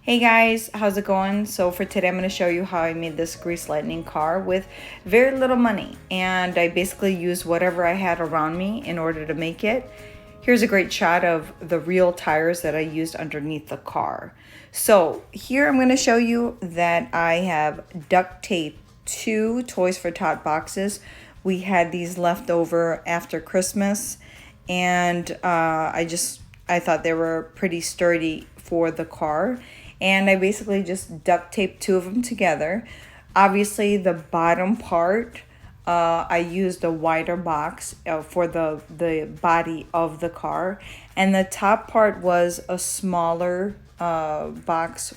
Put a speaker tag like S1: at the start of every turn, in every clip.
S1: Hey guys, how's it going? So for today I'm going to show you how I made this grease lightning car with very little money, and I basically used whatever I had around me in order to make it. Here's a great shot of the real tires that I used underneath the car. So here I'm going to show you that I have duct taped 2 Toys for Tot boxes. We had these left over after Christmas, and I thought they were pretty sturdy for the car. And I basically just duct taped 2 of them together. Obviously, the bottom part, I used a wider box for the body of the car. And the top part was a smaller box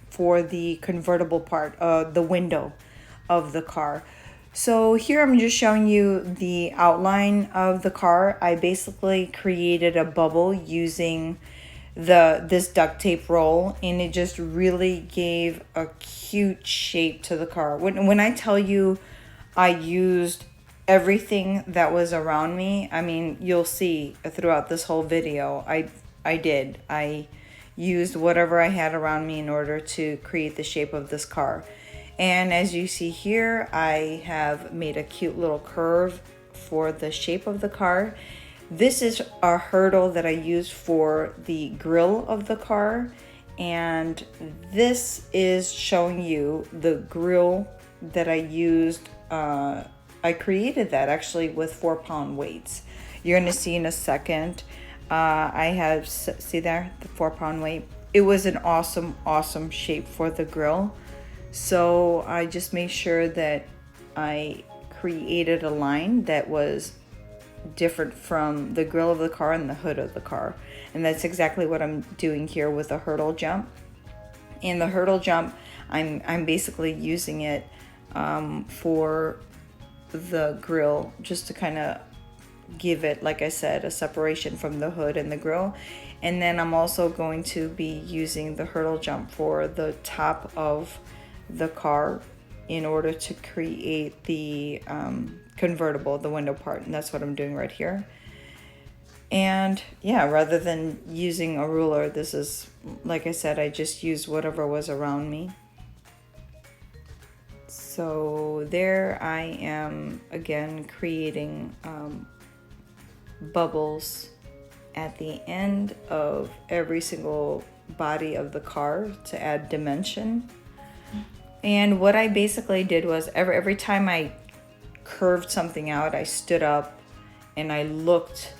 S1: for the convertible part, the window of the car. So here I'm just showing you the outline of the car. I basically created a bubble using this duct tape roll, and it just really gave a cute shape to the car. When I tell you I used everything that was around me, I mean, you'll see throughout this whole video, I used whatever I had around me in order to create the shape of this car. And as you see here, I have made a cute little curve for the shape of the car. This is a hurdle that I used for the grill of the car, and this is showing you the grill that I used. I created that actually with 4-pound weights. You're going to see in a second. I have, see there, the 4-pound weight. It was an awesome shape for the grill. So I just made sure that I created a line that was different from the grill of the car and the hood of the car, and that's exactly what I'm doing here with a hurdle jump. And the hurdle jump, I'm basically using it for the grill, just to kind of give it, like I said, a separation from the hood and the grill. And then I'm also going to be using the hurdle jump for the top of the car in order to create the convertible, the window part, and that's what I'm doing right here. And yeah, rather than using a ruler, this is, like I said, I just used whatever was around me. So there I am again creating bubbles at the end of every single body of the car to add dimension. And what I basically did was every time I curved something out, I stood up and I looked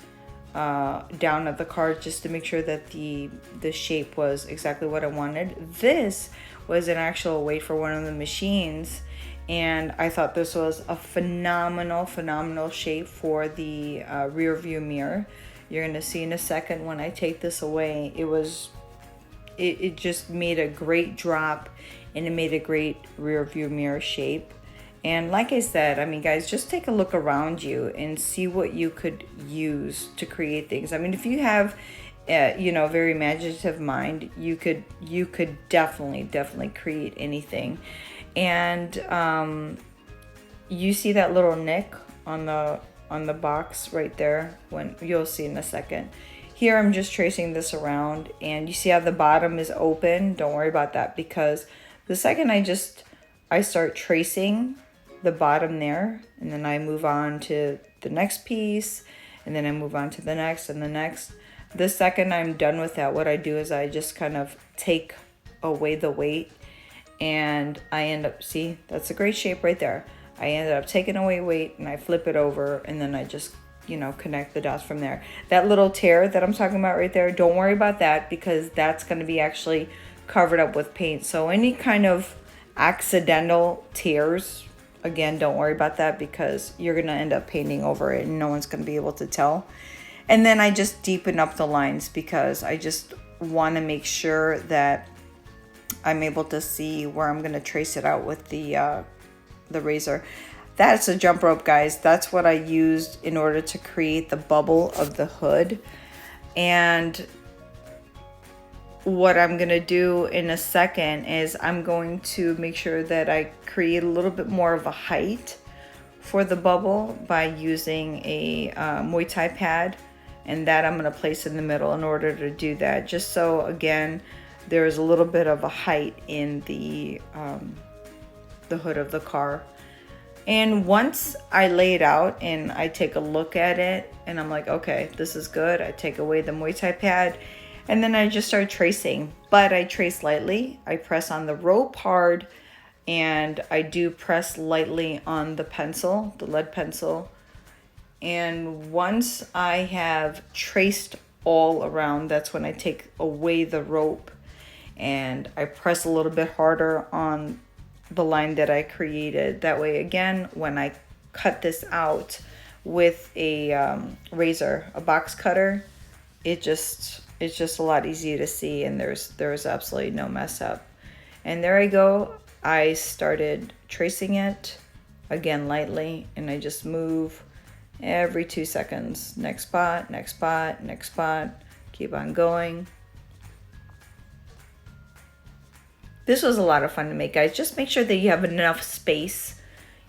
S1: down at the car just to make sure that the shape was exactly what I wanted. This was an actual weight for one of the machines, and I thought this was a phenomenal shape for the rear view mirror. You're gonna see in a second when I take this away. It just made a great drop, and it made a great rear view mirror shape. And like I said, I mean, guys, just take a look around you and see what you could use to create things. I mean, if you have, a very imaginative mind, you could definitely create anything. And you see that little nick on the box right there, when you'll see in a second. Here I'm just tracing this around, and you see how the bottom is open. Don't worry about that, because the second I start tracing the bottom there, and then I move on to the next piece, and then I move on to the next and the next. The second I'm done with that, what I do is I just kind of take away the weight, and I end up, see, that's a great shape right there. I ended up taking away weight, and I flip it over, and then I just connect the dots from there. That little tear that I'm talking about right there, don't worry about that, because that's going to be actually covered up with paint. So any kind of accidental tears, again, don't worry about that, because you're going to end up painting over it and no one's going to be able to tell. And then I just deepen up the lines, because I just want to make sure that I'm able to see where I'm going to trace it out with the razor. That's a jump rope, guys. That's what I used in order to create the bubble of the hood. And what I'm gonna do in a second is I'm going to make sure that I create a little bit more of a height for the bubble by using a Muay Thai pad, and that I'm gonna place in the middle in order to do that, just so again there is a little bit of a height in the hood of the car. And once I lay it out and I take a look at it and I'm like, okay, this is good. I take away the Muay Thai pad and then I just start tracing. But I trace lightly. I press on the rope hard and I do press lightly on the pencil, the lead pencil. And once I have traced all around, that's when I take away the rope and I press a little bit harder on the line that I created. That way, again, when I cut this out with a razor, a box cutter, it's just a lot easier to see, and there's absolutely no mess up. And there I go. I started tracing it again lightly, and I just move every 2 seconds. Next spot, next spot, next spot. Keep on going. This was a lot of fun to make, guys. Just make sure that you have enough space,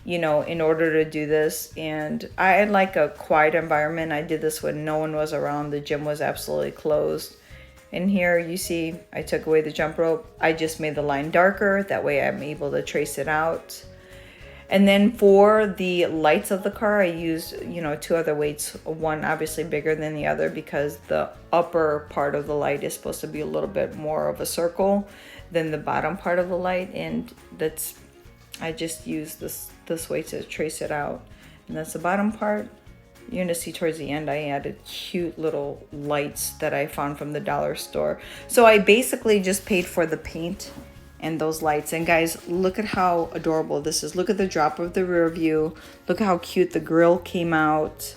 S1: you know, in order to do this. And I like a quiet environment. I did this when no one was around. The gym was absolutely closed. And here you see I took away the jump rope. I just made the line darker. That way I'm able to trace it out. And then for the lights of the car, I used, you know, 2 other weights. One obviously bigger than the other because the upper part of the light is supposed to be a little bit more of a circle than the bottom part of the light. And that's, I just used this way to trace it out. And that's the bottom part. You're gonna see towards the end, I added cute little lights that I found from the dollar store. So I basically just paid for the paint and those lights. And guys, look at how adorable this is. Look at the drop of the rear view. Look at how cute the grill came out.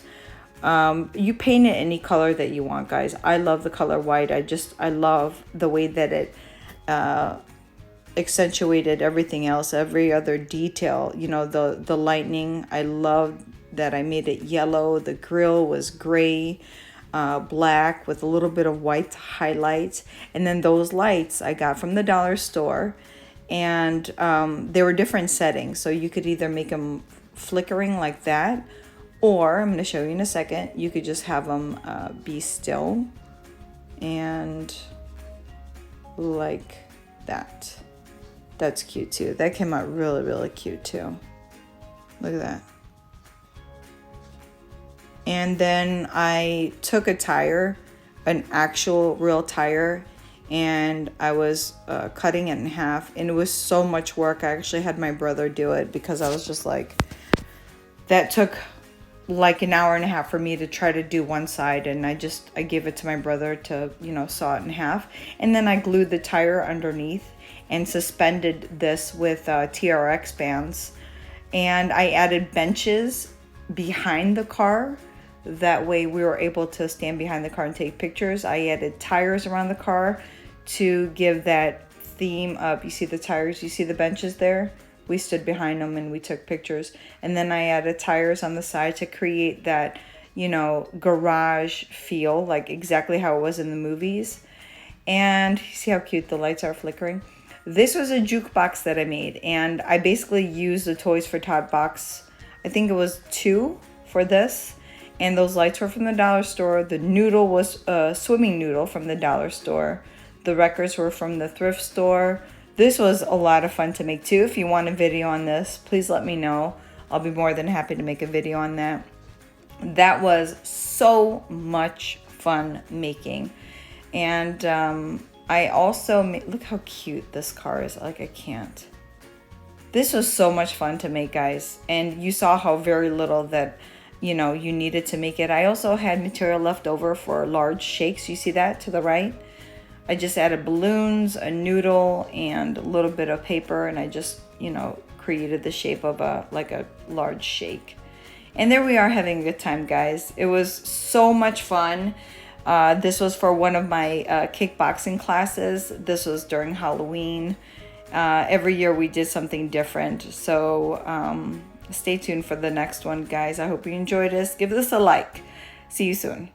S1: You paint it any color that you want, guys. I love the color white. I love the way that it accentuated everything else, every other detail. You know, the lightning, I loved that I made it yellow. The grill was gray, black with a little bit of white highlights. And then those lights I got from the dollar store, and they were different settings. So you could either make them flickering like that, or I'm going to show you in a second, you could just have them be still and like that. That's cute too. That came out really, really cute too. Look at that. And then I took a tire, an actual real tire, and I was cutting it in half, and it was so much work. I actually had my brother do it because I was just like, that took like an hour and a half for me to try to do one side, and I gave it to my brother to, you know, saw it in half. And then I glued the tire underneath and suspended this with TRX bands, and I added benches behind the car. That way we were able to stand behind the car and take pictures. I added tires around the car to give that theme up. You see the tires, you see the benches there? We stood behind them and we took pictures. And then I added tires on the side to create that, you know, garage feel, like exactly how it was in the movies. And you see how cute the lights are flickering? This was a jukebox that I made, and I basically used the Toys for Tot box. I think it was 2 for this. And those lights were from the dollar store. The noodle was a swimming noodle from the dollar store. The records were from the thrift store. This was a lot of fun to make too. If you want a video on this, please let me know. I'll be more than happy to make a video on that. That was so much fun making. And I also made, look how cute this car is. Like, I can't. This was so much fun to make, guys. And you saw how very little that, you know, you needed to make it. I also had material left over for large shakes. You see that to the right? I just added balloons, a noodle, and a little bit of paper, and I just, you know, created the shape of a large shake. And there we are having a good time, guys. It was so much fun. This was for one of my kickboxing classes. This was during Halloween. Every year we did something different. So stay tuned for the next one, guys. I hope you enjoyed this. Give this a like. See you soon.